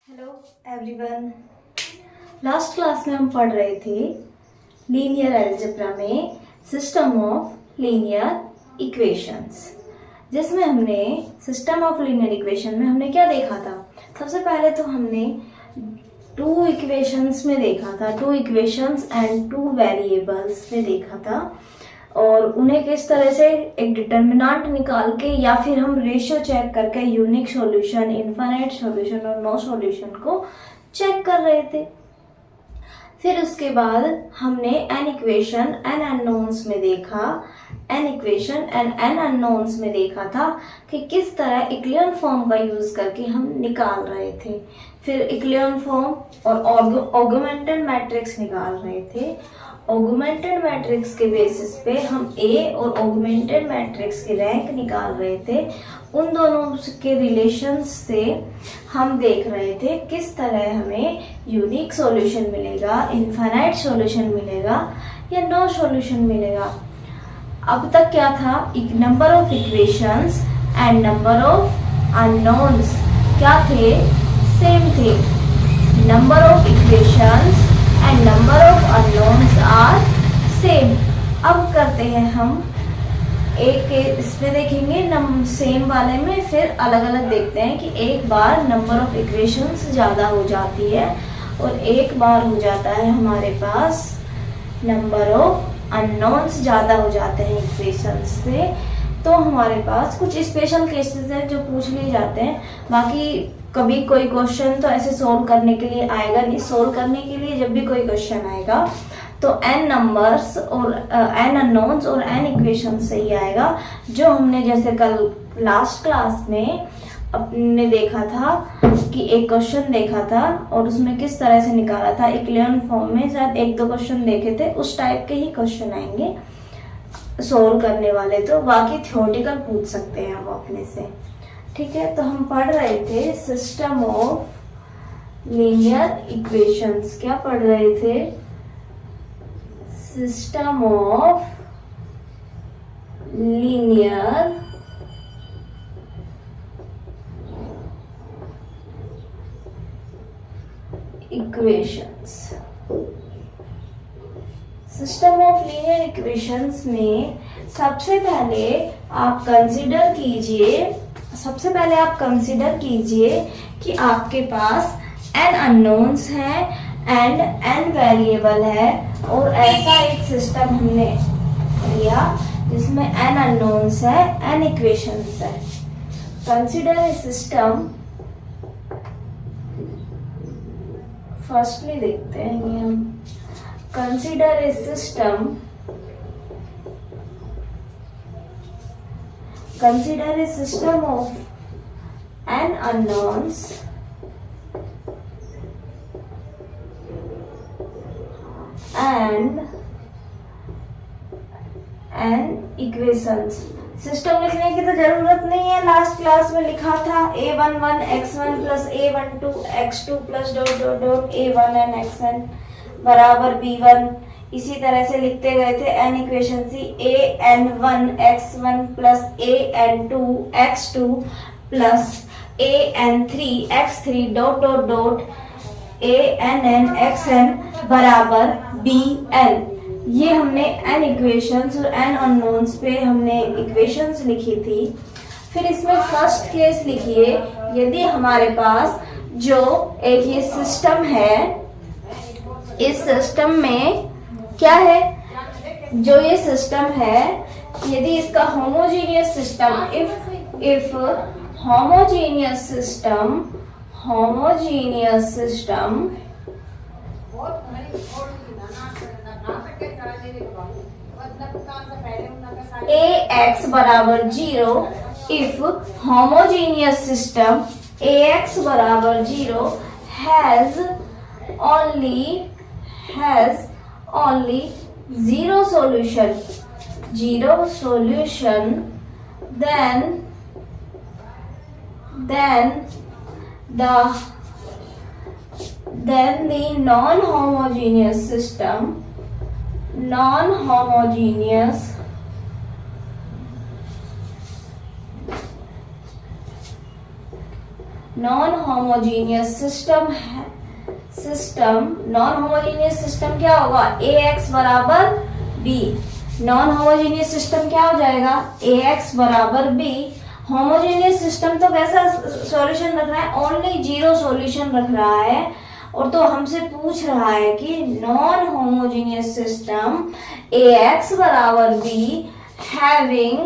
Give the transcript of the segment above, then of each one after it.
Hello everyone. Last class में हम पढ़ रहे थे लीनियर अलजेब्रा में सिस्टम ऑफ लीनियर इक्वेशंस, जिसमें हमने सिस्टम ऑफ लीनियर इक्वेशन में हमने क्या देखा था। सबसे पहले तो हमने टू इक्वेशंस में देखा था, two equations and two variables में देखा था, और उन्हें किस तरह से एक डिटर्मिनेंट निकाल के या फिर हम रेशियो चेक करके यूनिक सॉल्यूशन, इनफाइनाइट सॉल्यूशन और नो सॉल्यूशन को चेक कर रहे थे। फिर उसके बाद हमने एन इक्वेशन एन अननोन्स में देखा, n equation and n unknowns में देखा था कि किस तरह इक्लियन फॉर्म का यूज करके हम निकाल रहे थे। फिर इक्लियन फॉर्म और ऑगमेंटेड मैट्रिक्स निकाल रहे थे। ऑगमेंटेड मैट्रिक्स के बेसिस पे हम ए और ऑगमेंटेड मैट्रिक्स की रैंक निकाल रहे थे। उन दोनों के रिलेशंस से हम देख रहे थे किस तरह हमें यूनिक सॉल्यूशन मिलेगा, इनफाइनाइट सॉल्यूशन मिलेगा या नो सॉल्यूशन मिलेगा। अब तक क्या था, number of equations and number of unknowns क्या थे, सेम थे। Number of equations and number of unknowns are same. अब करते हैं हम एक इसमें देखेंगे सेम वाले में, फिर अलग अलग देखते हैं कि एक बार नंबर ऑफ इक्वेशंस ज़्यादा हो जाती है और एक बार हो जाता है हमारे पास नंबर ऑफ अननोन्स ज़्यादा हो जाते हैं इक्वेशंस से। तो हमारे पास कुछ स्पेशल केसेस हैं जो पूछ लिए जाते हैं। बाकी कभी कोई क्वेश्चन तो ऐसे सोल्व करने के लिए आएगा नहीं। सोल्व करने के लिए जब भी कोई क्वेश्चन आएगा तो एन नंबर्स और एन अननोन्स और एन इक्वेशन से ही आएगा, जो हमने जैसे कल लास्ट क्लास में अपने देखा था कि एक क्वेश्चन देखा था और उसमें किस तरह से निकाला था। इक्लियन फॉर्म में शायद एक दो क्वेश्चन देखे थे, उस टाइप के ही क्वेश्चन आएंगे सोल्व करने वाले। तो बाकी थ्योरेटिकल पूछ सकते हैं हम अपने से, ठीक है। तो हम पढ़ रहे थे सिस्टम ऑफ लीनियर इक्वेशंस। क्या पढ़ रहे थे, system of linear equations. System of linear equations में सबसे पहले आप कंसीडर कीजिए कि आपके पास n अननोन्स हैं एंड n वेरिएबल है, और ऐसा एक सिस्टम हमने लिया जिसमें n अननोन्स है, n इक्वेशंस है। कंसीडर ए सिस्टम, फर्स्टली देखते हैं ये हम। Consider a system of n unknowns and n equations। System लिखने की तो जरूरत नहीं है, लास्ट क्लास में लिखा था a11 x1 plus a12 x2 plus dot dot dot a1n xn बराबर b1। इसी तरह से लिखते गए थे n इक्वेशन सी an1 x1 plus an2 x2 plus an3 x3 dot dot dot ann xn बराबर bn। ये हमने n इक्वेशंस और n अननोन्स पे हमने इक्वेशंस लिखी थी। फिर इसमें फर्स्ट केस लिखिए, यदि हमारे पास जो एक ये सिस्टम है, इस सिस्टम में क्या है, जो ये सिस्टम है, यदि इसका homogeneous system, if homogeneous system ax बराबर 0, इफ होमोजीनियस सिस्टम ax बराबर 0 has only zero solution, then the non-homogeneous system non homogeneous non homogeneous system क्या होगा, ax बराबर b। नॉन होमोजीनियस सिस्टम क्या हो जाएगा, ax बराबर b। होमोजीनियस सिस्टम तो कैसा सॉल्यूशन रख रहा है, ओनली जीरो सॉल्यूशन रख रहा है। और तो हमसे पूछ रहा है कि नॉन होमोजीनियस सिस्टम ax बराबर b हैविंग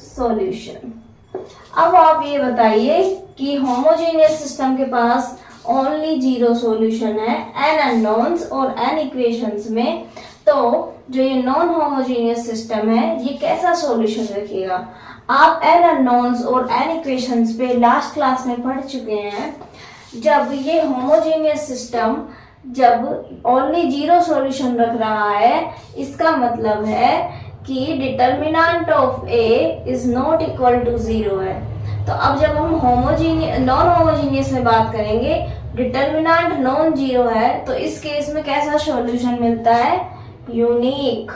सॉल्यूशन। अब आप ये बताइए कि होमोजेनियस सिस्टम के पास ओनली जीरो सॉल्यूशन है n अननोन्स और n इक्वेशंस में, तो जो ये नॉन होमोजेनियस सिस्टम है ये कैसा सॉल्यूशन रखेगा। आप n अननोन्स और n इक्वेशंस पे लास्ट क्लास में पढ़ चुके हैं। जब ये होमोजेनियस सिस्टम जब ओनली जीरो सॉल्यूशन रख रहा है, इसका मतलब है कि determinant of a is not equal to zero है। तो अब जब हम नॉन होमोजीनियस में बात करेंगे, डिटर्मिनेंट नॉन जीरो है, तो इस केस में कैसा सॉल्यूशन मिलता है, यूनिक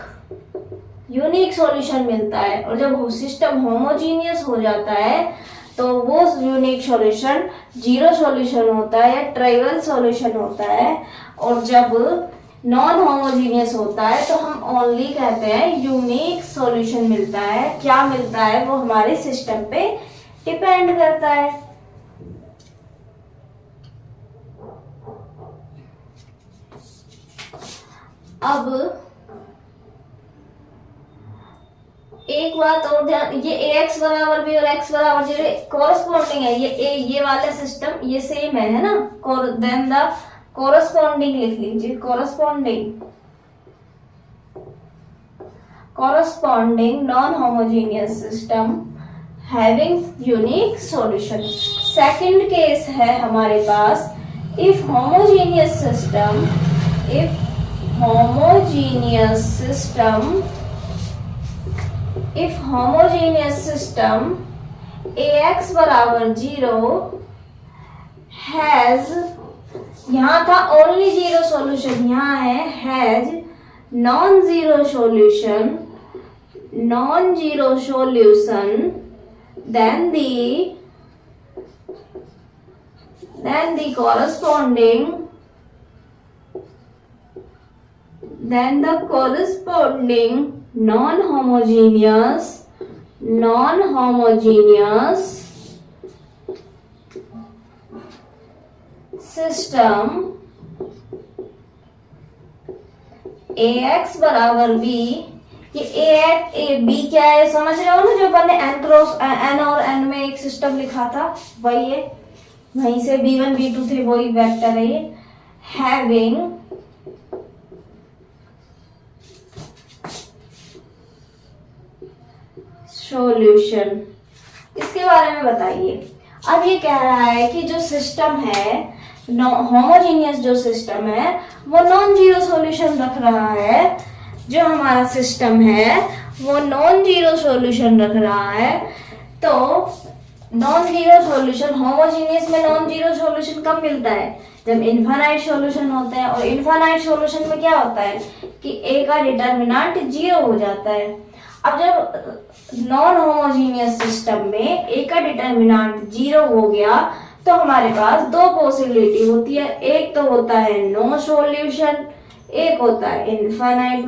सॉल्यूशन मिलता है। और जब सिस्टम होमोजीनियस हो जाता है तो वो यूनिक सॉल्यूशन जीरो सॉल्यूशन होता है या ट्राइवल सॉल्यूशन होता है। और जब नॉन होमोजीनियस होता है तो हम ओनली कहते हैं यूनिक सॉल्यूशन मिलता है। क्या मिलता है वो हमारे सिस्टम पे डिपेंड करता है। अब एक बात और ध्यान, ये ax बराबर b और x बराबर जीरो कॉरस्पॉन्डिंग है। ये वाला सिस्टम ये सेम है ना। देन द कॉरस्पॉन्डिंग लिख लीजिए, corresponding non homogeneous system having unique solution. Second case है हमारे पास, इफ होमोजीनियस सिस्टम ax बराबर जीरो हैज, यहाँ था ओनली जीरो सॉल्यूशन, यहाँ है has non zero solution, then the corresponding non-homogeneous system ax बराबर b। ये b क्या है समझ रहे हो ना, जो अपन ने n और n में एक सिस्टम लिखा था वही है, वहीं से b1 b2 थे वही वेक्टर है ये। हैविंग सॉल्यूशन, इसके बारे में बताइए। अब ये कह रहा है कि जो सिस्टम है होमोजीनियस जो सिस्टम है वो नॉन जीरो सॉल्यूशन रख रहा है। जो हमारा सिस्टम है वो नॉन जीरो सॉल्यूशन रख रहा है। तो नॉन जीरो सॉल्यूशन होमोजीनियस में नॉन जीरो सॉल्यूशन कब मिलता है, जब इनफाइनाइट सॉल्यूशन होता है। और इनफाइनाइट सॉल्यूशन में क्या होता है कि ए का डिटर्मिनेंट जीरो हो जाता है। अब जब नॉन होमोजीनियस सिस्टम में ए का डिटर्मिनेंट जीरो हो गया तो हमारे पास दो पॉसिबिलिटी होती है, एक तो होता है नो सॉल्यूशन, एक होता है इनफाइनाइट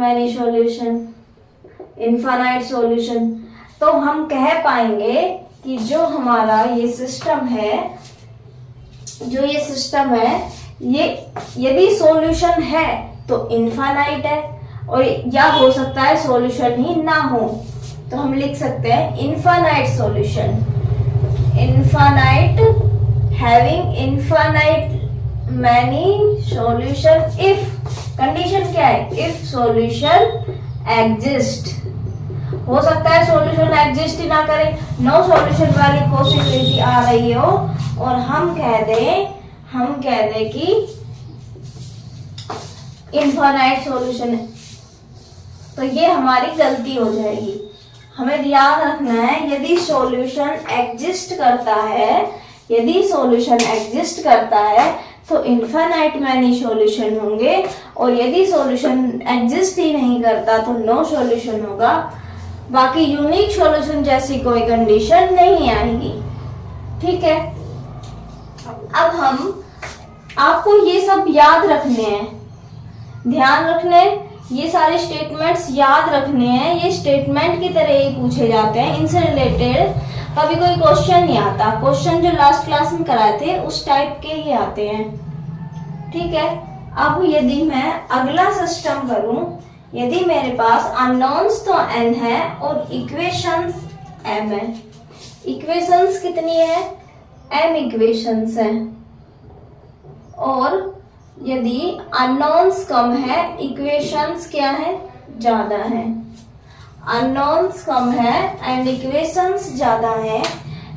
सॉल्यूशन। तो हम कह पाएंगे कि जो हमारा ये सिस्टम है ये यदि सॉल्यूशन है तो इनफाइनाइट है, और या हो सकता है सॉल्यूशन ही ना हो। तो हम लिख सकते हैं infinite solution, having infinite many solution if, condition क्या है, इफ सॉल्यूशन एग्जिस्ट। हो सकता है सॉल्यूशन एग्जिस्ट ही ना करे, नो सॉल्यूशन वाली पॉसिबिलिटी आ रही हो और हम कह दें कि इनफाइनाइट सॉल्यूशन है, तो ये हमारी गलती हो जाएगी। हमें ध्यान रखना है यदि सॉल्यूशन एग्जिस्ट करता है तो इनफाइनाइट मैनी सॉल्यूशन होंगे, और यदि सॉल्यूशन एग्जिस्ट ही नहीं करता तो नो सॉल्यूशन होगा। बाकी यूनिक सॉल्यूशन जैसी कोई कंडीशन नहीं आएगी। ठीक है, अब हम आपको ये सब याद रखने हैं, ध्यान रखने, ये सारे स्टेटमेंट्स याद रखने हैं। ये स्टेटमेंट की तरह ही पूछे जाते हैं, इनसे रिलेटेड कभी कोई क्वेश्चन नहीं आता। क्वेश्चन जो लास्ट क्लास में कराए थे उस टाइप के ही आते हैं। ठीक है, अब यदि मैं अगला सिस्टम करूं, यदि मेरे पास अननोन्स तो n है और इक्वेशंस m है। इक्वेशंस कितनी है? m इक्वेशंस है। और यदि अननोन्स कम है, इक्वेशंस क्या है? ज्यादा है। अननोन्स कम है एंड इक्वेशंस ज्यादा है,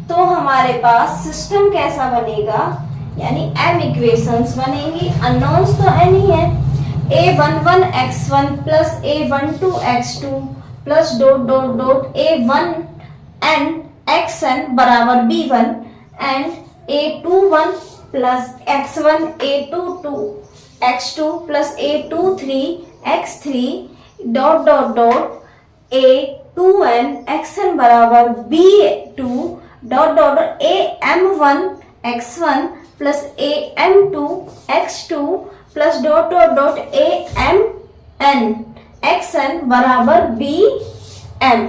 तो हमारे पास सिस्टम कैसा बनेगा? यानी m इक्वेशंस बनेंगी। अननोन्स तो n ही है। a11 x1 plus a12 x2 plus dot dot dot a1n xn बराबर b1 and a21 plus x1 a22 x2 plus a23 x3 dot dot dot a2n xn बराबर b2 dot dot am1 x1 plus am2 x2 plus dot dot dot amn xn बराबर bm।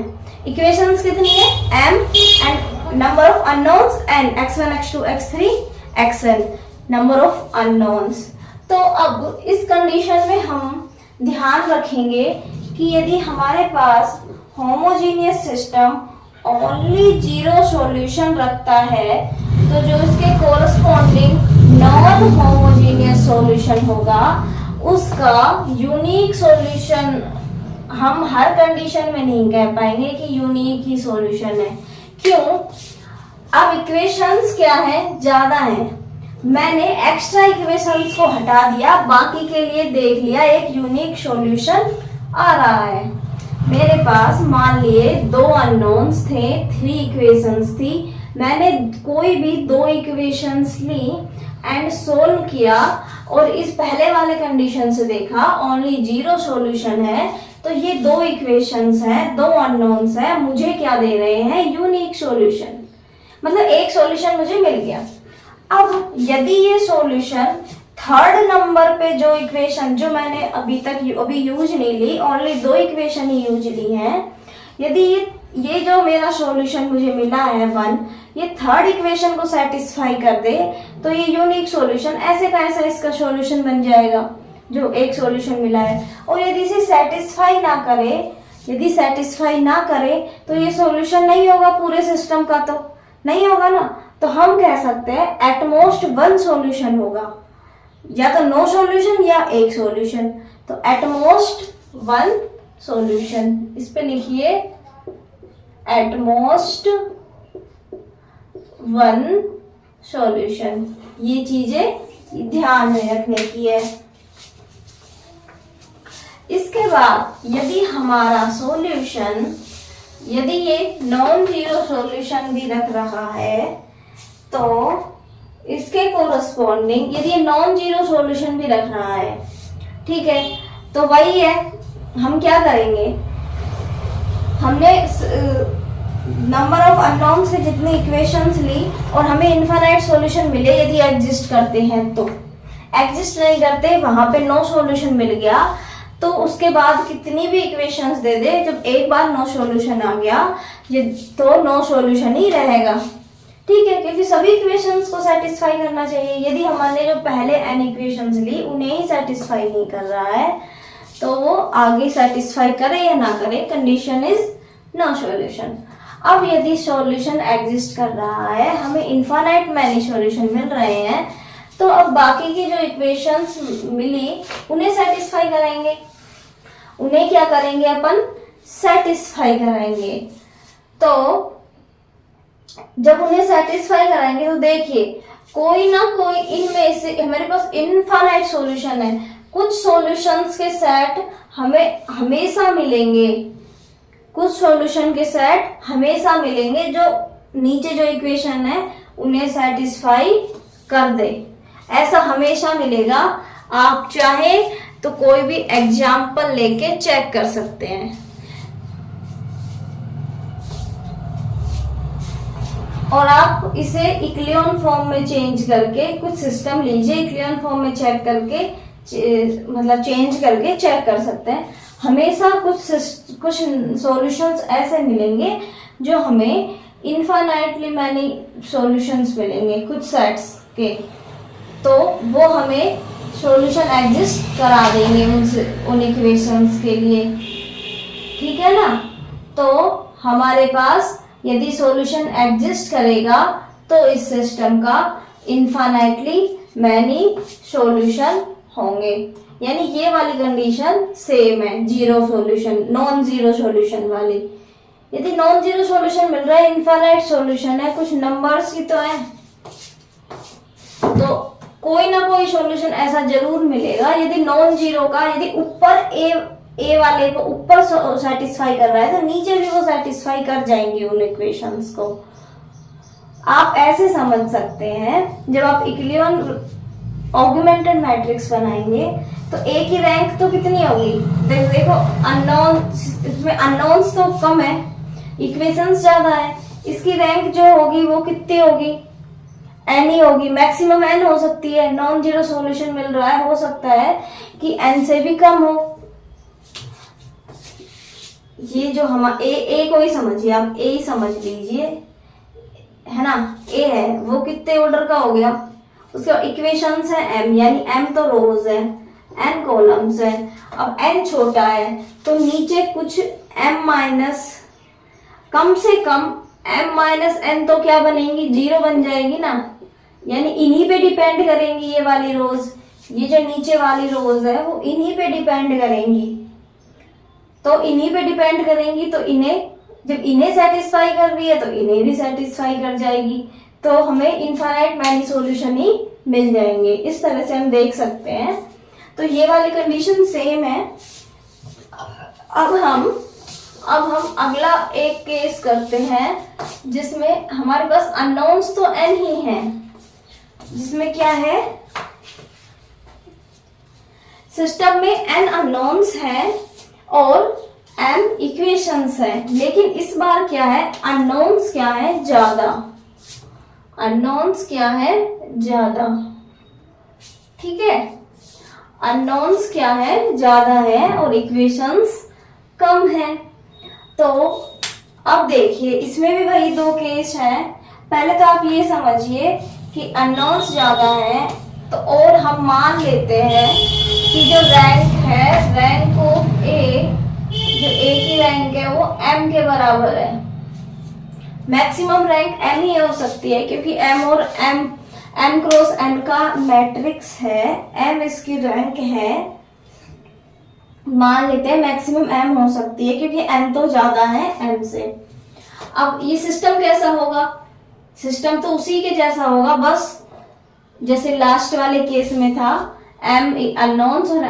Equations कितनी है? m and number of unknowns n, x1 x2 x3 xn number of unknowns. तो अब इस condition में हम ध्यान रखेंगे कि यदि हमारे पास होमोजीनियस सिस्टम ओनली 0 सॉल्यूशन रखता है, तो जो इसके कोरस्पॉन्डिंग नॉन होमोजीनियस सॉल्यूशन होगा उसका यूनिक सॉल्यूशन हम हर कंडीशन में नहीं कह पाएंगे कि यूनिक ही सॉल्यूशन है। क्यों? अब इक्वेशंस क्या है? ज्यादा है। मैंने एक्स्ट्रा इक्वेशंस को हटा दिया, बाकी के लिए देख लिया एक यूनिक सॉल्यूशन आ रहा है। मेरे पास मान लिए 2 अननोन्स थे, 3 इक्वेशंस थी। मैंने कोई भी 2 इक्वेशंस ली एंड सोल्व किया और इस पहले वाले कंडीशन से देखा ओनली 0 सॉल्यूशन है, तो ये 2 इक्वेशंस हैं, 2 अननोन्स हैं, मुझे क्या दे रहे हैं? Unique solution. मतलब एक सॉल्यूशन मुझे मिल गया। अब यदि ये सॉल्यूशन थर्ड नंबर पे जो इक्वेशन जो मैंने अभी यूज नहीं ली, ओनली 2 इक्वेशन ही यूज ली हैं, यदि ये जो मेरा सॉल्यूशन मुझे मिला है 1, ये थर्ड इक्वेशन को सेटिस्फाई कर दे, तो ये यूनिक सॉल्यूशन ऐसे का ऐसा इसका सॉल्यूशन बन जाएगा जो एक सॉल्यूशन मिला है। और यदि इसे सेटिस्फाई ना करे, यदि सेटिस्फाई ना करे तो ये सॉल्यूशन नहीं होगा, पूरे सिस्टम का तो नहीं होगा ना। तो हम कह सकते हैं एटमोस्ट 1 सॉल्यूशन होगा, या तो नो सॉल्यूशन या एक सॉल्यूशन। तो एटमोस्ट 1 सॉल्यूशन, इस पे लिखिए एटमोस्ट 1 सॉल्यूशन। ये चीजें ध्यान में रखने की है। इसके बाद यदि हमारा सॉल्यूशन, यदि ये नॉन जीरो सॉल्यूशन भी रख रहा है, तो इसके कोरस्पॉन्डिंग यदि ये नॉन जीरो सॉल्यूशन भी रख रहा है, ठीक है, तो वही है, हम क्या करेंगे? हमने नंबर ऑफ अननोन से जितनी इक्वेशंस ली और हमें इनफाइनाइट सॉल्यूशन मिले यदि एग्जिस्ट करते हैं, तो एग्जिस्ट नहीं करते, वहां पे नो सॉल्यूशन मिल गया, तो उसके बाद कितनी भी इक्वेशंस दे दे, जब एक बार नो सॉल्यूशन आ गया ये तो नो सॉल्यूशन ही रहेगा। ठीक है, क्योंकि सभी इक्वेशंस को सेटिस्फाई करना चाहिए। यदि हमने जो पहले n इक्वेशंस ली उन्हें ही सेटिस्फाई नहीं कर रहा है, तो वो आगे सेटिस्फाई करे या ना करे, कंडीशन इज नो सॉल्यूशन। अब यदि सॉल्यूशन एग्जिस्ट कर रहा है, हमें इनफाइनाइट मैनी सॉल्यूशन मिल रहे हैं, तो अब बाकी की जो इक्वेशंस मिली उन्हें सेटिस्फाई कराएंगे। उन्हें क्या करेंगे? अपन सेटिस्फाई कराएंगे। तो जब उन्हें सेटिस्फाई कराएंगे तो देखिए कोई ना कोई इनमें से हमारे पास इनफाइनाइट सॉल्यूशन है, कुछ सॉल्यूशंस के सेट हमें हमेशा मिलेंगे, कुछ सॉल्यूशन के सेट हमेशा मिलेंगे जो नीचे जो इक्वेशन है उन्हें सेटिस्फाई कर दे, ऐसा हमेशा मिलेगा। आप चाहे तो कोई भी एग्जाम्पल लेके चेक कर सकते हैं। और आप इसे इक्लियन फॉर्म में चेंज करके कुछ सिस्टम लीजिए, इक्लियन फॉर्म में चेक करके मतलब चेंज करके चेक कर सकते हैं। हमेशा कुछ सॉल्यूशंस ऐसे मिलेंगे जो हमें इनफाइनाइटली मैनी सॉल्यूशंस मिलेंगे कुछ सेट्स के, तो वो हमें सॉल्यूशन एग्जिस्ट करा देंगे उन इक्वेशंस के लिए, ठीक है ना। तो हमारे पास यदि सॉल्यूशन एग्जिस्ट करेगा तो इस सिस्टम का इनफाइनाइटली मैनी सॉल्यूशन होंगे, यानी ये वाली कंडीशन सेम है zero solution, non zero solution वाली। यदि नॉन जीरो सॉल्यूशन मिल रहा है, इनफाइनाइट सॉल्यूशन है, कुछ नंबर्स की तो है, तो कोई ना कोई सॉल्यूशन ऐसा जरूर मिलेगा। यदि नॉन जीरो का, यदि ऊपर ए वाले को ऊपर सेटिस्फाई कर रहा है तो नीचे भी वो सेटिस्फाई कर जाएंगे उन इक्वेशंस को। आप ऐसे समझ सकते हैं, जब आप इक्लियन ऑगमेंटेड मैट्रिक्स बनाएंगे तो ए की रैंक तो कितनी होगी, देखो अननोन, इसमें अननोन्स तो कम है, इक्वेशंस ज्यादा है, इसकी रैंक जो होगी वो कितनी होगी, एन ही होगी, मैक्सिमम एन हो सकती है। नॉन जीरो सॉल्यूशन मिल रहा है, हो सकता है कि एन से भी कम हो। ये जो हम ए को ही समझिए, आप ए ही समझ लीजिए, है ना। ए है वो कितने ऑर्डर का हो गया, उसके इक्वेशंस है एम, यानी एम तो रोज है, एन कॉलम्स है। अब एन छोटा है तो नीचे कुछ एम माइनस, कम से कम एम माइनस एन तो क्या बनेंगी, जीरो बन जाएगी ना, यानी इन्हीं पे डिपेंड करेंगी ये वाली रोज, ये जो नीचे वाली रोज है वो इन्हीं पे डिपेंड करेंगी। तो इन्हीं पे डिपेंड करेंगी तो इन्हें, जब इन्हें सेटिस्फाई कर रही है तो इन्हें भी सेटिस्फाई कर जाएगी, तो हमें इनफाइनाइट मैनी सॉल्यूशन ही मिल जाएंगे। इस तरह से हम देख सकते हैं। तो ये वाली कंडीशन सेम है। अब हम अगला एक केस करते हैं जिसमें हमारे पास अननोन्स तो एन ही हैं, जिसमें क्या है, सिस्टम में एन अननोन्स हैं और एम इक्वेशंस है, लेकिन इस बार क्या है, अननोन्स क्या है, ज्यादा, अननोन्स क्या है, ज्यादा, ठीक है। अननोन्स क्या है, ज्यादा है और इक्वेशंस कम है। तो अब देखिए इसमें भी वही दो केस हैं। पहले तो आप ये समझिए कि अननोन्स ज्यादा है, तो और हम मान लेते हैं कि जो रैंक है, रैंक ऑफ ए, जो ए की रैंक है वो एम के बराबर है। मैक्सिमम रैंक एम ही हो सकती है क्योंकि एम और एम क्रॉस एन का मैट्रिक्स है, एम इसकी रैंक है, मान लेते हैं मैक्सिमम एम हो सकती है क्योंकि एन तो ज्यादा है एम से। अब ये सिस्टम कैसा होगा, सिस्टम तो उसी के जैसा होगा, बस जैसे लास्ट वाले केस में था, एम अननोन्स और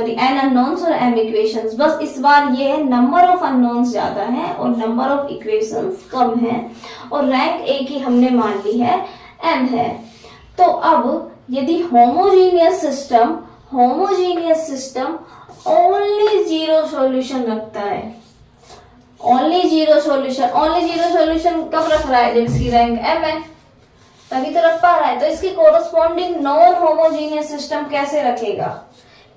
एन अननोन्स और एम इक्वेशंस। बस इस बार ये है नंबर ऑफ अननोन्स ज्यादा है और नंबर ऑफ इक्वेशंस कम है, और रैंक ए की हमने मान ली है एम है। तो अब यदि homogeneous system only zero solution रखता है, ओनली जीरो सॉल्यूशन कब रख रहा है, जब इसकी रैंक एम है तभी तो रख पा रहा है। तो इसकी कोरस्पॉन्डिंग नॉन होमोजीनियस सिस्टम कैसे रखेगा,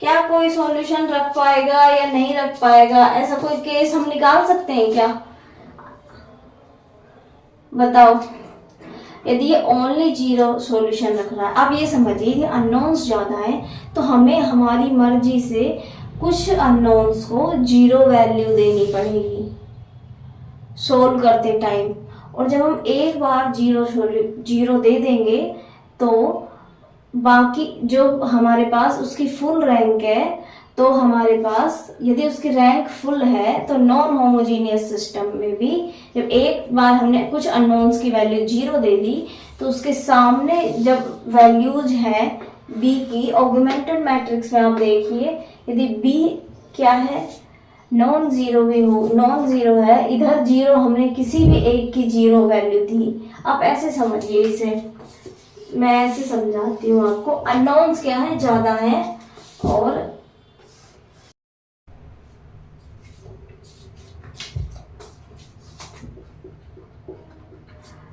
क्या कोई सॉल्यूशन रख पाएगा या नहीं रख पाएगा, ऐसा कोई केस हम निकाल सकते हैं क्या, बताओ। यदि ये ओनली जीरो सॉल्यूशन रख रहा है, आप ये समझिए कि अननोन्स ज्यादा है तो हमें हमारी मर्जी से कुछ अननोन्स को जीरो वैल्यू देनी पड़ेगी सोल्व करते टाइम, और जब हम एक बार जीरो दे देंगे तो बाकी जो हमारे पास उसकी फुल रैंक है, तो हमारे पास यदि उसकी रैंक फुल है तो नॉन होमोजीनियस सिस्टम में भी जब एक बार हमने कुछ अननोन्स की वैल्यू जीरो दे दी तो उसके सामने जब वैल्यूज है बी की, ऑगमेंटेड मैट्रिक्स में आप देखिए यदि बी क्या है, नॉन जीरो भी हो, नॉन जीरो है, इधर जीरो हमने किसी भी एक की जीरो वैल्यू दी। आप ऐसे समझिए इसे, मैं ऐसे समझाती हूँ आपको। अननोन्स क्या है, ज्यादा है, और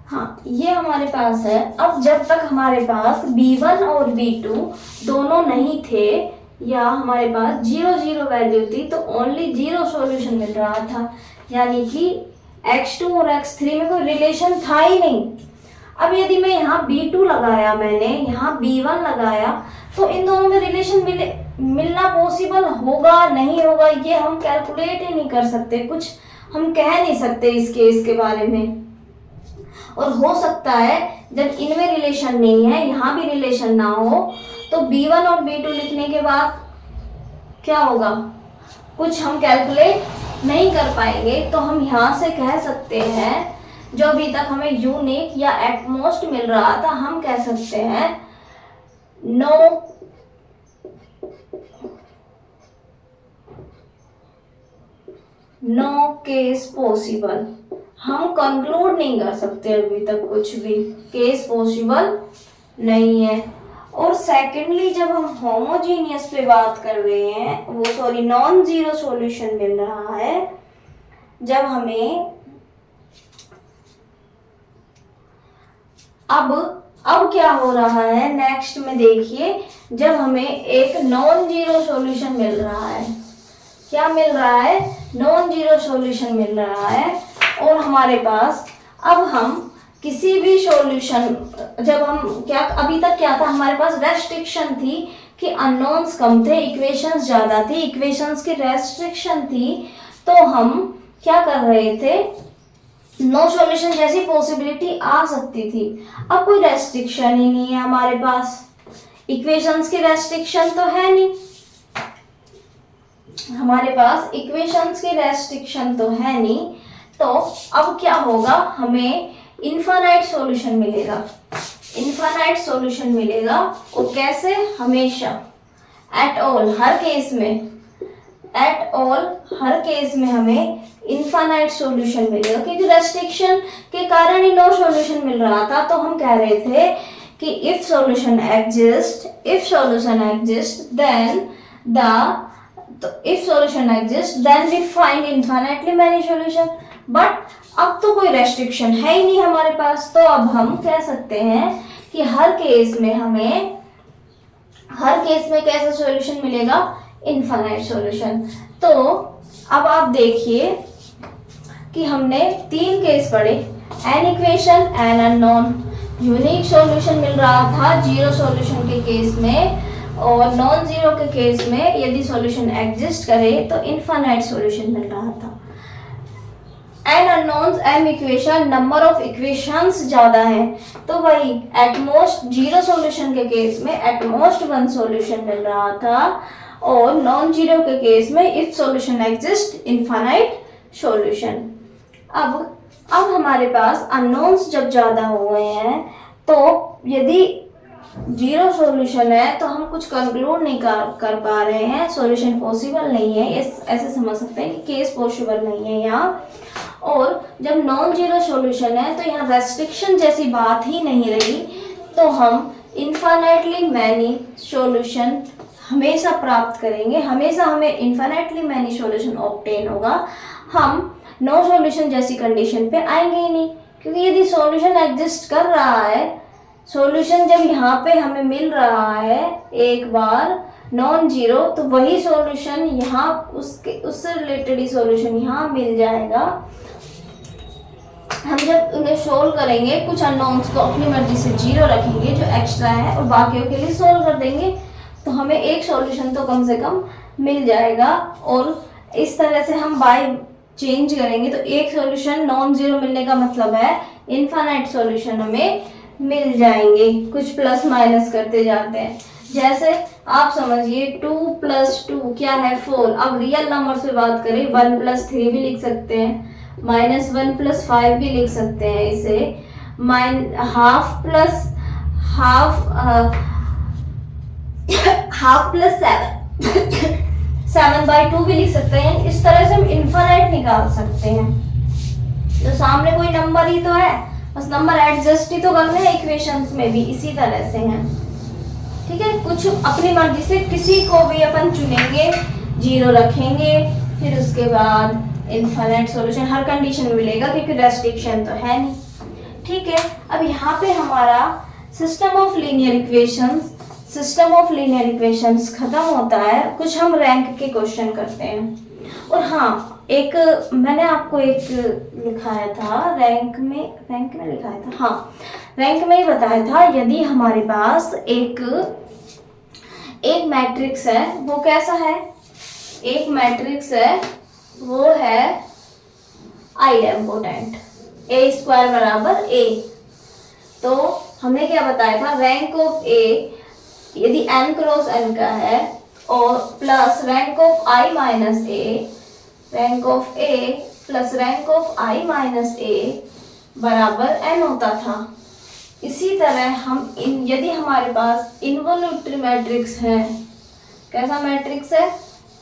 हाँ, ये हमारे पास है। अब जब तक हमारे पास B1 और B2 दोनों नहीं थे या हमारे पास 0 0 वैल्यू थी तो ओनली 0 सॉल्यूशन मिल रहा था, यानी कि x2 और x3 में कोई रिलेशन था ही नहीं। अब यदि मैं यहाँ B2 लगाया, मैंने यहाँ B1 लगाया, तो इन दोनों में रिलेशन मिलना पॉसिबल होगा नहीं होगा ये हम कैलकुलेट ही नहीं कर सकते, कुछ हम कह नहीं सकते इस केस के बारे में। और हो सकता है जब इनमें रिलेशन नहीं है, यहाँ भी रिलेशन ना हो, तो B1 और B2 लिखने के बाद क्या होगा, कुछ हम कैलकुलेट नहीं कर पाएंगे। तो हम यहाँ से कह सकते हैं जो अभी तक हमें यूनिक या एटमोस्ट मिल रहा था, हम कह सकते हैं नो केस पॉसिबल। हम कंक्लूड नहीं कर सकते अभी तक कुछ भी, केस पॉसिबल नहीं है। और सेकेंडली जब हम होमोजीनियस पे बात कर रहे हैं, वो सॉरी नॉन जीरो सॉल्यूशन मिल रहा है, जब हमें अब क्या हो रहा है नेक्स्ट में देखिए, जब हमें एक नॉन जीरो सॉल्यूशन मिल रहा है, क्या मिल रहा है, नॉन जीरो सॉल्यूशन मिल रहा है। और हमारे पास अब हम किसी भी सॉल्यूशन, जब हम क्या अभी तक क्या था, हमारे पास रेस्ट्रिक्शन थी कि अननोन्स कम थे, इक्वेशंस ज्यादा थी, इक्वेशंस की रेस्ट्रिक्शन थी, तो हम क्या कर रहे थे, नो सॉल्यूशन जैसी पॉसिबिलिटी आ सकती थी। अब कोई रेस्ट्रिक्शन ही नहीं है हमारे पास, इक्वेशंस की रेस्ट्रिक्शन तो है नहीं हमारे पास, इक्वेशंस की रेस्ट्रिक्शन तो है नहीं, तो अब क्या होगा, हमें इनफाइनाइट सॉल्यूशन मिलेगा, इनफाइनाइट सॉल्यूशन मिलेगा। और कैसे, हमेशा एट ऑल हर केस में, एट ऑल हर केस में हमें इनफाइनाइट सॉल्यूशन मिलेगा, क्योंकि रेस्ट्रिक्शन के कारण ही नो सॉल्यूशन मिल रहा था। तो हम कह रहे थे कि if solution exist then we find infinitely many solution. But अब तो कोई रेस्ट्रिक्शन है ही नहीं हमारे पास, तो अब हम कह सकते हैं कि हर केस में कैसा सॉल्यूशन मिलेगा, इनफाइनाइट सॉल्यूशन। तो अब आप देखिए कि हमने 3 केस पढ़े, n equation, n unknown, unique solution मिल रहा था जीरो सॉल्यूशन के केस में, और नॉन जीरो के केस में यदि सॉल्यूशन एग्जिस्ट करे तो इनफाइनाइट सॉल्यूशन मिल रहा था। N unknowns, m equation, number of equations ज्यादा है, तो वही एटमोस्ट जीरो सॉल्यूशन के केस में एटमोस्ट 1 सॉल्यूशन मिल रहा था, और नॉन जीरो के केस में if solution exist infinite solution. अब हमारे पास अननोन्स जब ज्यादा हो गए हैं, तो यदि जीरो सॉल्यूशन है तो हम कुछ कंक्लूड नहीं कर पा रहे हैं, सॉल्यूशन पॉसिबल नहीं है, ऐसे समझ सकते हैं कि केस पॉसिबल नहीं है यहाँ। और जब नॉन जीरो सॉल्यूशन है तो यहाँ रेस्ट्रिक्शन जैसी बात ही नहीं रही, तो हम इनफाइनाइटली मैनी सॉल्यूशन हमेशा प्राप्त करेंगे, हमेशा हमें इनफाइनाइटली मैनी सॉल्यूशन ऑब्टेन होगा, हम नो सॉल्यूशन जैसी कंडीशन पे आएंगे ही नहीं। क्योंकि यदि सॉल्यूशन एग्जिस्ट कर रहा है, सॉल्यूशन जब यहाँ पे हमें मिल रहा है एक बार नॉन जीरो, तो वही सॉल्यूशन यहाँ उससे रिलेटेड ही सॉल्यूशन यहाँ मिल जाएगा। हम जब उन्हें सोल्व करेंगे, कुछ अननोन्स को अपनी मर्जी से जीरो रखेंगे जो एक्स्ट्रा है, और बाकियों के लिए सोल्व कर देंगे, तो हमें एक सॉल्यूशन तो कम से कम मिल जाएगा। और इस तरह से हम बाय चेंज करेंगे तो एक सॉल्यूशन नॉन जीरो मिलने का मतलब है इनफाइनाइट सॉल्यूशन हमें मिल जाएंगे, कुछ प्लस माइनस करते जाते हैं। जैसे आप समझिए 2 + 2 क्या है 4। अब रियल नंबर से बात करें, 1 + 3 भी लिख सकते हैं, -1 + 5 भी लिख सकते हैं, इसे हाफ + 7/2 भी लिख सकते हैं। इस तरह से हम इनफाइनाइट निकाल सकते हैं। तो सामने कोई नंबर ही तो है, बस नंबर एडजस्ट ही तो करने हैं, इक्वेशंस में भी इसी तरह से हैं। ठीक है, कुछ अपनी मर्जी से किसी को भी अपन चुनेंगे, जीरो रखेंगे, फिर उसके बाद इनफाइनाइट सॉल्यूशन हर कंडीशन में मिलेगा, क्योंकि रेस्ट्रिक्शन तो है नहीं। ठीक है, अब यहाँ पे हमारा सिस्टम ऑफ लीनियर इक्वेशंस खत्म होता है। कुछ हम रैंक के क्वेश्चन करते हैं। और हाँ, एक मैंने आपको एक लिखाया था रैंक में लिखाया था, हाँ रैंक में ही बताया था, यदि हमारे पास एक मैट्रिक्स है, वो कैसा है, एक मैट्रिक्स है वो है आइडेम्पोटेंट, ए स्क्वायर बराबर ए। तो हमने क्या बताया था, रैंक ऑफ ए यदि n क्रॉस n का है और plus rank of i minus A, rank of A plus rank of i minus A बराबर n होता था। इसी तरह हम यदि हमारे पास इन्वोल्यूटरी मैट्रिक्स है, कैसा मैट्रिक्स है,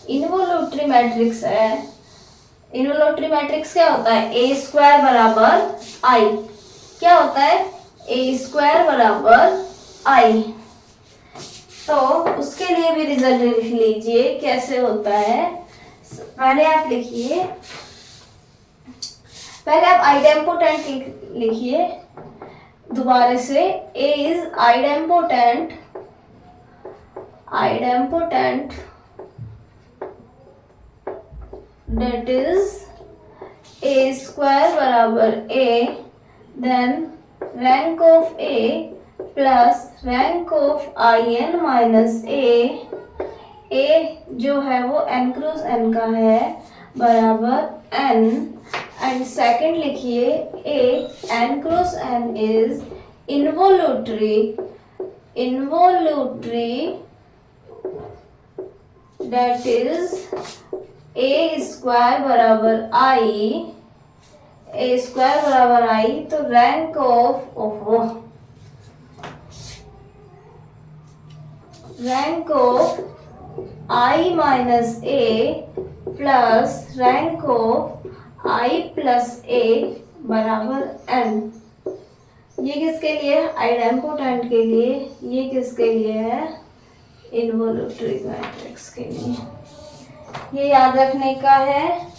इन्वोल्यूटरी मैट्रिक्स है। इन्वोल्यूटरी मैट्रिक्स क्या होता है, ए स्क्वायर बराबर आई, क्या होता है, ए स्क्वायर बराबर आई। तो उसके लिए भी रिजल्ट लिख लीजिए कैसे होता है। पहले आप लिखिए, पहले आप आइडेम्पोटेंट लिखिए दोबारा से, A is idempotent that is a square बराबर a, then rank of a plus rank of in minus a जो है वो n क्रॉस n का है बराबर n, एंड सेकंड लिखिए a n cross n is involutory that is a square बराबर i, a square बराबर i। तो rank of i minus a plus rank of i plus a बराबर n। ये किसके लिए है, आइडेम्पोटेंट के लिए, ये किसके लिए है, इन्वोल्यूटरी मैट्रिक्स के लिए। ये याद रखने का है।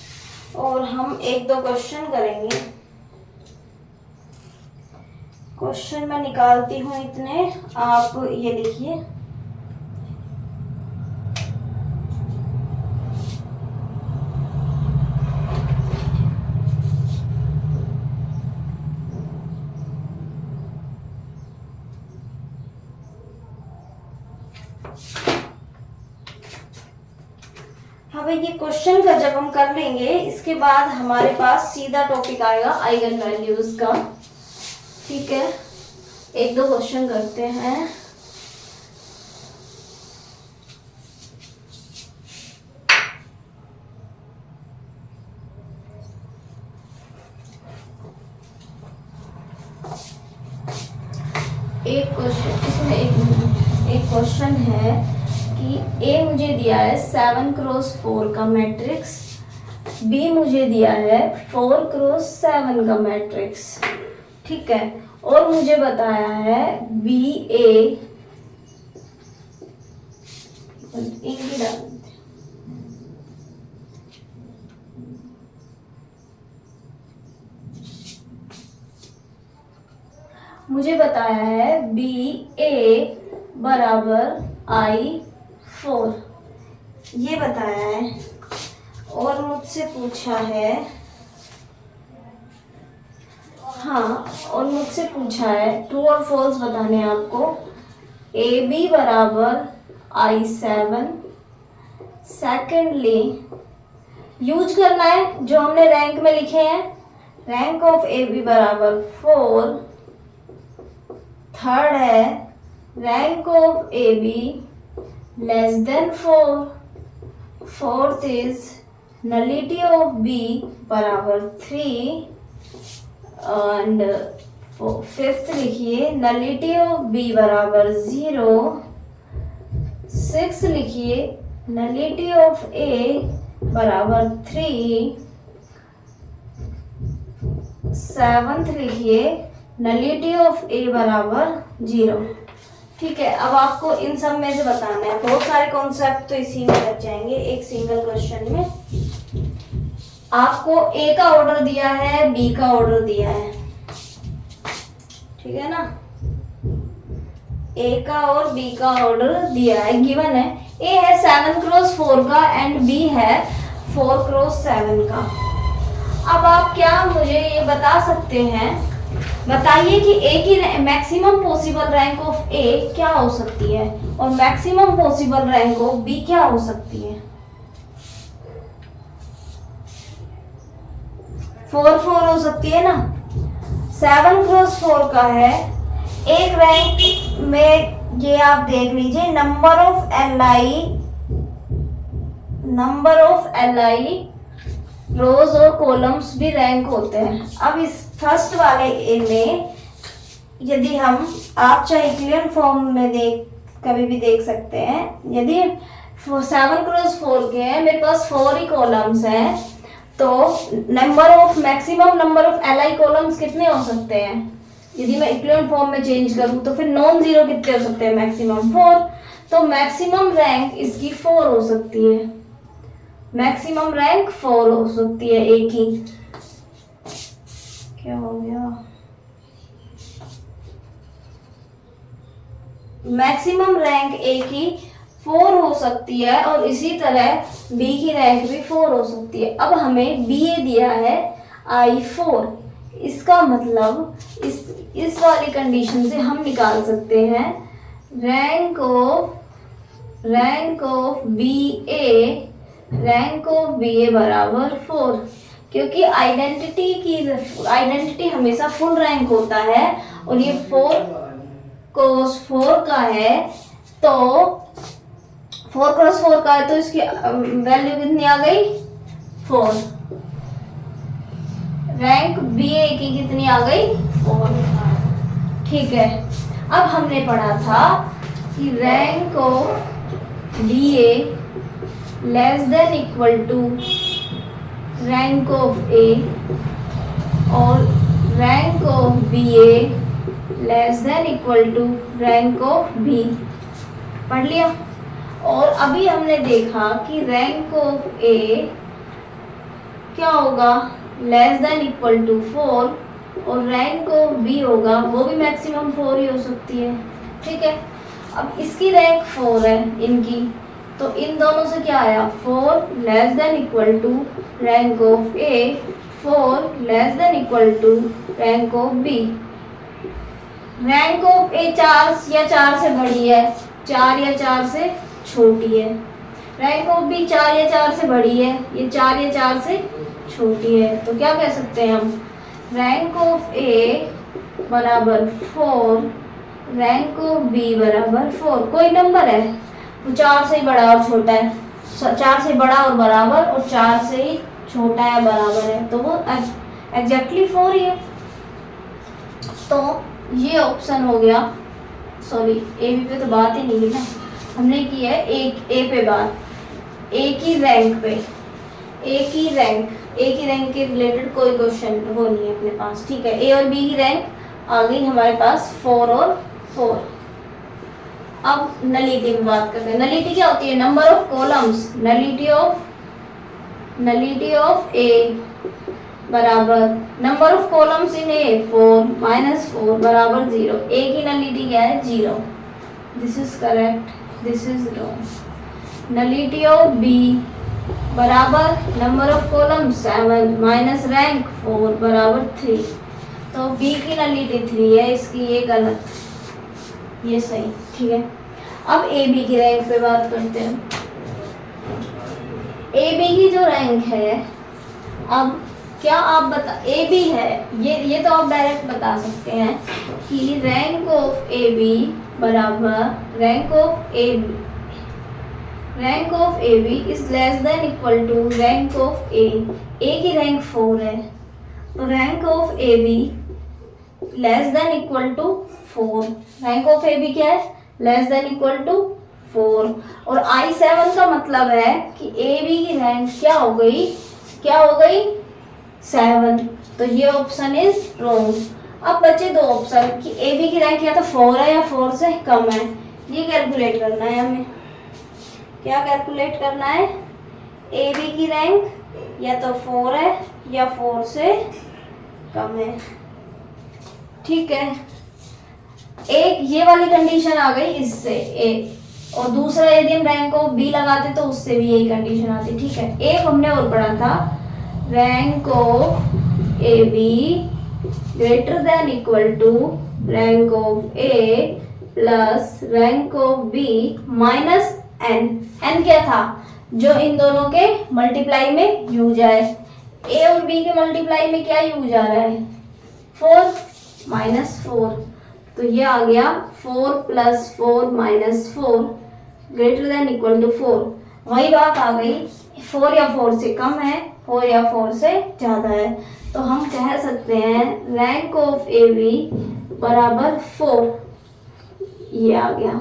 और हम एक दो क्वेश्चन करेंगे। क्वेश्चन मैं निकालती हूँ इतने, आप ये लिखिए। हाँ भाई, ये क्वेश्चन का जब हम कर लेंगे, इसके बाद हमारे पास सीधा टॉपिक आएगा आइगन वैल्यूज का। ठीक है, एक दो क्वेश्चन करते हैं। एक क्वेश्चन, इसमें एक क्वेश्चन है कि ए मुझे दिया है 7 क्रॉस 4 का मैट्रिक्स, बी मुझे दिया है 4 क्रॉस 7 का मैट्रिक्स। ठीक है, और मुझे बताया है बी ए, मुझे बताया है बी ए बराबर I4, ये बताया है। और मुझसे पूछा है, हाँ, और मुझसे पूछा है ट्रू और फॉल्स बताने हैं आपको। ए बी बराबर I7। सेकेंडली यूज करना है जो हमने रैंक में लिखे हैं, रैंक ऑफ ए बी बराबर 4। थर्ड है rank of A B less than 4। Fourth is nullity of B बराबर 3। एंड फिफ्थ लिखिए नलिटी ऑफ बी बराबर 0। सिक्स लिखिए नलिटी ऑफ ए बराबर 3। सेवंथ लिखिए नलिटी ऑफ ए बराबर 0। ठीक है, अब आपको इन सब में से बताना है। बहुत सारे कॉन्सेप्ट तो इसी में लग जाएंगे एक सिंगल क्वेश्चन में। आपको ए का ऑर्डर दिया है, बी का ऑर्डर दिया है। ठीक है ना। ए का और बी का ऑर्डर दिया है, गिवन है। ए है 7x4 का एंड बी है 4x7 का। अब आप क्या मुझे ये बता सकते हैं, बताइए कि ए की maximum possible rank of A क्या हो सकती है और maximum possible rank of B क्या हो सकती है। 4 हो सकती है ना। 7x4 का है, एक रैंक में ये आप देख लीजिए, नंबर ऑफ एल रोज और कॉलम्स भी रैंक होते हैं। अब इस फर्स्ट वाले ए में यदि हम, आप चाहे इक्विवेलेंट फॉर्म में कभी भी देख सकते हैं, यदि 7x4 के हैं, मेरे पास 4 ही कॉलम्स हैं, तो maximum number of L columns कितने हो सकते हैं। यदि मैं इक्विवेलेंट फॉर्म में चेंज करूं तो फिर नॉन जीरो कितने हो सकते हैं, मैक्सिमम 4। तो मैक्सिमम रैंक इसकी 4 हो सकती है, मैक्सिमम रैंक 4 हो सकती है ए की। क्या हो गया, मैक्सिमम रैंक ए की 4 हो सकती है और इसी तरह बी की रैंक भी 4 हो सकती है। अब हमें बी ए दिया है I4, इसका मतलब इस वाली कंडीशन से हम निकाल सकते हैं रैंक ऑफ बी ए बराबर 4, क्योंकि आइडेंटिटी हमेशा फुल रैंक होता है और ये 4x4 का है, तो 4x4 का है तो इसकी वैल्यू कितनी आ गई, 4। रैंक बी ए की कितनी आ गई, 4। ठीक है। अब हमने पढ़ा था कि rank of B A less than equal to rank of A और rank of B A less than equal to rank of B, पढ़ लिया। और अभी हमने देखा कि रैंक ऑफ ए क्या होगा, लेस देन इक्वल टू 4 और रैंक ऑफ बी होगा, वो भी मैक्सिमम 4 ही हो सकती है। ठीक है। अब इसकी रैंक 4 है इनकी, तो इन दोनों से क्या आया, 4 less than equal to rank of A, 4 less than equal to rank of B. Rank of A 4 या 4 से बड़ी है, 4 या 4 से छोटी है। रैंक ऑफ बी 4 या 4 से बड़ी है, ये 4 या 4 से छोटी है। तो क्या कह सकते हैं हम, रैंक ऑफ ए बराबर 4, रैंक ऑफ बी बराबर 4। कोई नंबर है वो 4 से ही बड़ा और छोटा है, 4 से बड़ा और बराबर, और 4 से ही छोटा या बराबर है, तो वो एग्जैक्टली 4 ही है। तो ये ऑप्शन हो गया। सॉरी, ए बी पे तो बात ही नहीं की ना, हमने की है ए पे बात, ए की रैंक के रिलेटेड कोई क्वेश्चन वो नहीं है अपने पास। ठीक है। ए और बी की रैंक आ गई हमारे पास 4 और 4। अब नलिटी में बात करते हैं। नलिटी क्या होती है, number of columns. Nullity of A बराबर number of columns in A 4 minus 4 बराबर 0। ए की नलिटी क्या है, 0। This is correct, this is wrong. Nullity of B बराबर number of columns 7 minus rank 4 बराबर 3। तो बी की नलिटी 3 है, इसकी ये गलत, ये सही। ठीक है। अब ए बी की रैंक पे बात करते हैं। ए बी की जो रैंक है, अब क्या आप ए बी है, ये तो आप डायरेक्ट बता सकते हैं कि रैंक ऑफ ए बी बराबर rank of A B is less than equal to rank of A. A की रैंक 4 है, तो rank of A B less than equal to 4। Rank of A B क्या है, लेस देन इक्वल टू 4। और I7 का मतलब है कि ए बी की रैंक क्या हो गई, 7। तो ये ऑप्शन इज रॉन्ग। अब बचे दो ऑप्शन कि ए बी की रैंक या तो 4 है या 4 से कम है। ये कैलकुलेट करना है हमें। क्या कैलकुलेट करना है, ए बी की रैंक या तो 4 है या 4 से कम है। ठीक है। एक ये वाली कंडीशन आ गई इससे और दूसरा यदि हम रैंक ऑफ बी लगाते तो उससे भी यही कंडीशन आती। ठीक है, एक हमने और पढ़ा था, rank of A B greater than equal to rank of A plus rank of B minus n. N क्या था, जो इन दोनों के मल्टीप्लाई में यूज आए। ए और बी के मल्टीप्लाई में क्या यूज आ रहा है, 4 माइनस 4, तो ये आ गया 4 plus 4 minus 4 greater than equal to 4। वही बात आ गई, 4 या 4 से कम है, 4 या 4 से ज़्यादा है, तो हम कह सकते हैं रैंक ऑफ ए बी बराबर 4। ये आ गया,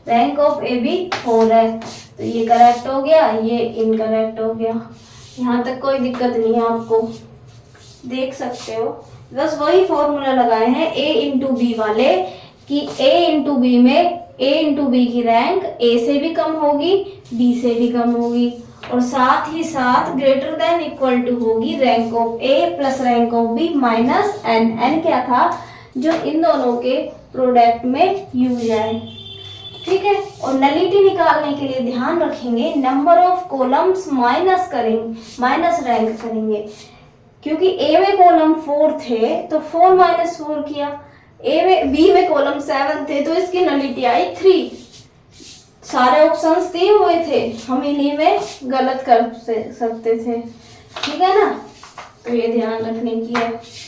रैंक ऑफ ए बी 4 है, तो ये करेक्ट हो गया, ये इनकरेक्ट हो गया। यहाँ तक कोई दिक्कत नहीं है, आपको देख सकते हो। बस वही फॉर्मूला लगाए हैं ए इंटू बी वाले, कि ए इंटू बी में ए इंटू बी की रैंक ए से भी कम होगी, बी से भी कम होगी, और साथ ही साथ ग्रेटर देन इक्वल टू होगी rank of A plus rank of B minus n. N क्या था, जो इन दोनों के प्रोडक्ट में यूज आए। ठीक है, और नलिटी निकालने के लिए ध्यान रखेंगे नंबर ऑफ कॉलम्स माइनस करेंगे, माइनस रैंक करेंगे, क्योंकि ए में कॉलम 4 थे तो 4 माइनस 4 किया, ए में बी में कॉलम 7 थे तो इसकी नलिटी आई 3। सारे ऑप्शंस दिए हुए थे, हम इन्हीं में गलत कर सकते थे। ठीक है ना, तो ये ध्यान रखने की है।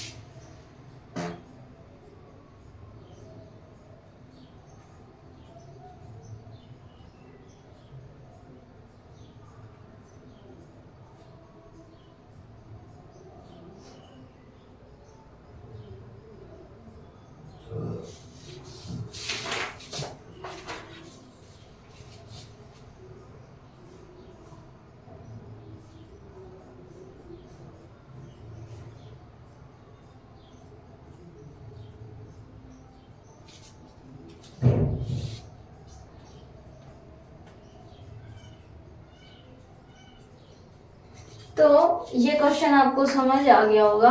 तो ये क्वेश्चन आपको समझ आ गया होगा।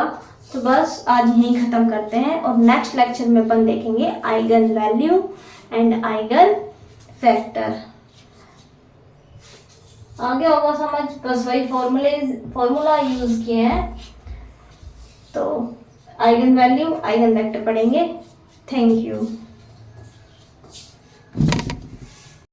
तो बस आज यहीं खत्म करते हैं, और नेक्स्ट लेक्चर में अपन देखेंगे eigen value and eigen factor. आ गया होगा समझ, बस वही फॉर्मूला यूज किए हैं। तो आइगन वैल्यू आइगन वेक्टर पढ़ेंगे। Thank you.